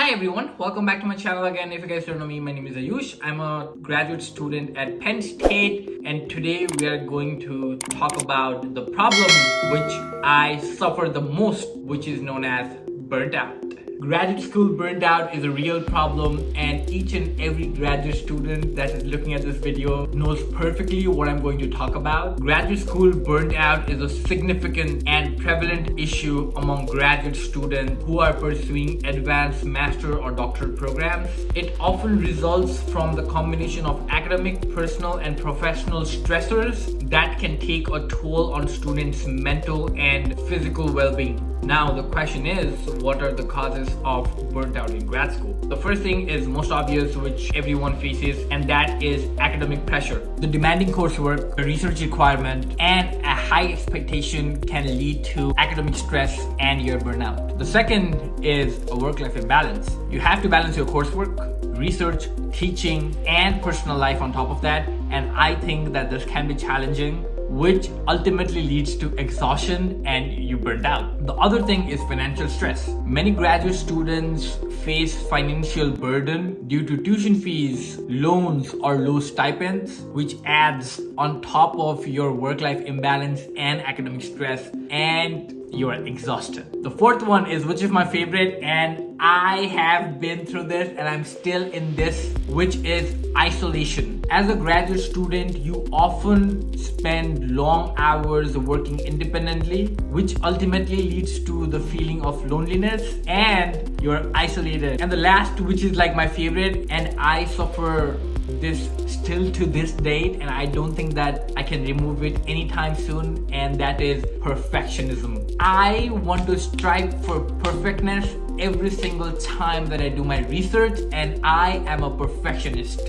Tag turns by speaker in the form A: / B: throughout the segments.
A: Hi everyone, welcome back to my channel again. If you guys don't know me, my name is Ayush. I'm a graduate student at Penn State, and today we are going to talk about the problem which I suffer the most, which is known as burnt out. Graduate school burnt out is a real problem, and each and every graduate student that is looking at this video knows perfectly what I'm going to talk about. Graduate school burnt out is a significant and prevalent issue among graduate students who are pursuing advanced master or doctorate programs. It often results from the combination of academic, personal, and professional stressors that can take a toll on students' mental and physical well-being. Now, the question is, what are the causes of burnt out in grad school? The first thing is most obvious, which everyone faces, and that is academic pressure. The demanding coursework, a research requirement, and a high expectation can lead to academic stress and your burnout. The second is a work-life imbalance. You have to balance your coursework, research, teaching, and personal life on top of that, and I think that this can be challenging, which ultimately leads to exhaustion and you burnt out. The other thing is financial stress. Many graduate students face financial burden due to tuition fees, loans, or low stipends, which adds on top of your work-life imbalance and academic stress, and you are exhausted. The fourth one is, which is my favorite, and I have been through this and I'm still in this, which is isolation. As a graduate student, you often spend long hours working independently, which ultimately leads to the feeling of loneliness and you're isolated. And the last, which is like my favorite, and I suffer this still to this date, and I don't think that I can remove it anytime soon, and that is perfectionism. I want to strive for perfectness every single time that I do my research, and I am a perfectionist.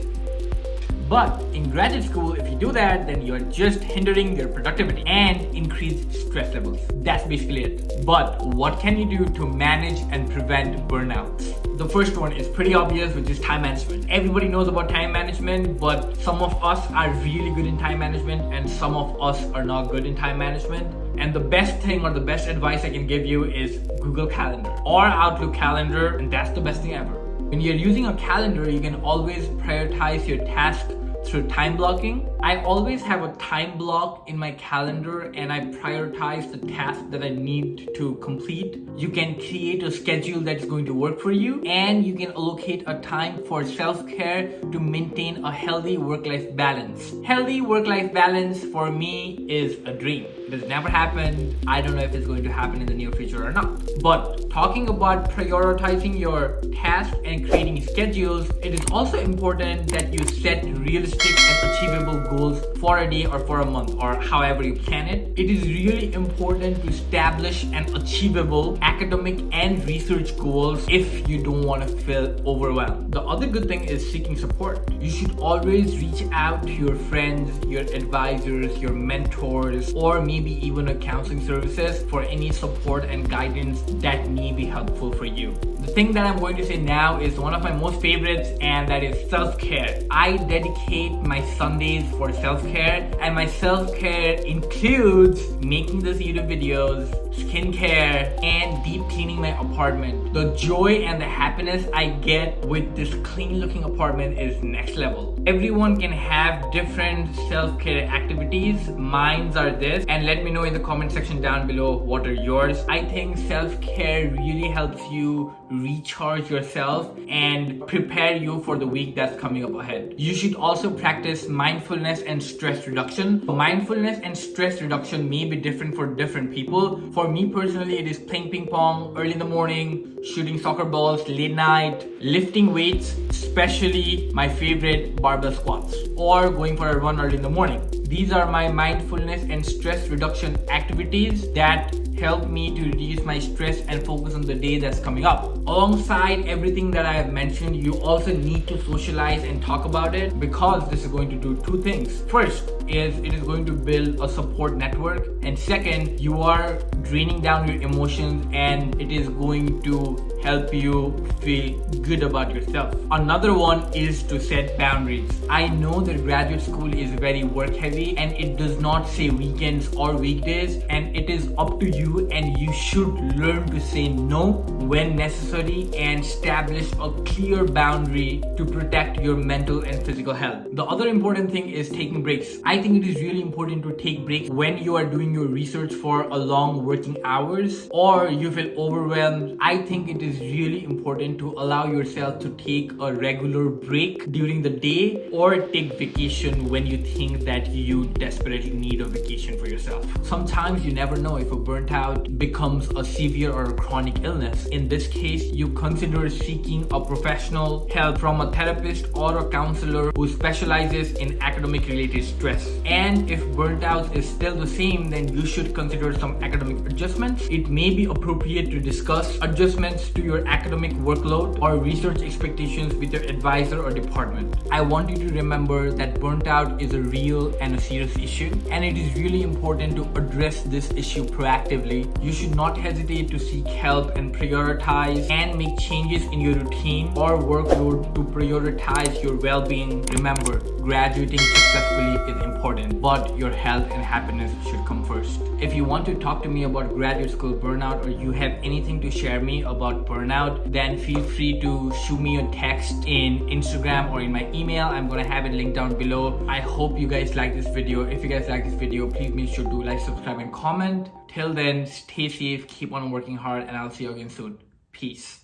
A: But in graduate school, if you do that, then you're just hindering your productivity and increase stress levels. That's basically it. But what can you do to manage and prevent burnouts? The first one is pretty obvious, which is time management. Everybody knows about time management, but some of us are really good in time management and some of us are not good in time management. And the best thing or the best advice I can give you is Google Calendar or Outlook Calendar, and that's the best thing ever. When you're using a calendar, you can always prioritize your task through time blocking. I always have a time block in my calendar and I prioritize the task that I need to complete. You can create a schedule that's going to work for you, and you can allocate a time for self-care to maintain a healthy work-life balance. Healthy work-life balance for me is a dream. It has never happened. I don't know if it's going to happen in the near future or not. But talking about prioritizing your tasks and creating schedules, it is also important that you set realistic and achievable goals for a day or for a month or however you plan it. It is really important to establish an achievable academic and research goals if you don't want to feel overwhelmed. The other good thing is seeking support. You should always reach out to your friends, your advisors, your mentors, or maybe even a counseling services for any support and guidance that may be helpful for you. The thing that I'm going to say now is one of my most favorites, and that is self-care. I dedicate my Sundays for self-care, and my self-care includes making these YouTube videos, skincare, and deep cleaning my apartment. The joy and the happiness I get with this clean looking apartment is next level. Everyone can have different self-care activities. Mine's are this, and let me know in the comment section down below what are yours. I think self-care really helps you recharge yourself and prepare you for the week that's coming up ahead. You should also practice mindfulness and stress reduction. Mindfulness and stress reduction may be different for different people. For me personally, it is playing ping pong early in the morning, shooting soccer balls late night, lifting weights, especially my favorite barbell squats, or going for a run early in the morning. These are my mindfulness and stress reduction activities that help me to reduce my stress and focus on the day that's coming up. Alongside everything that I have mentioned, you also need to socialize and talk about it, because this is going to do two things. First is it is going to build a support network, and second, you are draining down your emotions and it is going to help you feel good about yourself. Another one is to set boundaries. I know that graduate school is very work heavy and it does not say weekends or weekdays, and it is up to you, and you should learn to say no when necessary and establish a clear boundary to protect your mental and physical health. The other important thing is taking breaks. I think it is really important to take breaks when you are doing your research for a long working hours or you feel overwhelmed. I think it is really important to allow yourself to take a regular break during the day or take vacation when you think that you desperately need a vacation for yourself. Sometimes you never know if a burnt out becomes a severe or a chronic illness. In this case, you consider seeking a professional help from a therapist or a counselor who specializes in academic related stress. And if burnt out is still the same, then you should consider some academic adjustments. It may be appropriate to discuss adjustments to your academic workload or research expectations with your advisor or department. I want you to remember that burnt out is a real and a serious issue, and it is really important to address this issue proactively. You should not hesitate to seek help and prioritize and make changes in your routine or workload to prioritize your well-being. Remember, graduating successfully is important, but your health and happiness should come first. If you want to talk to me about graduate school burnout, or you have anything to share me about burnout, then feel free to shoot me a text in Instagram or in my email. I'm gonna have it linked down below. I hope you guys like this video. If you guys like this video, please make sure to like, subscribe, and comment. Till then, stay safe, keep on working hard, and I'll see you again soon. Peace.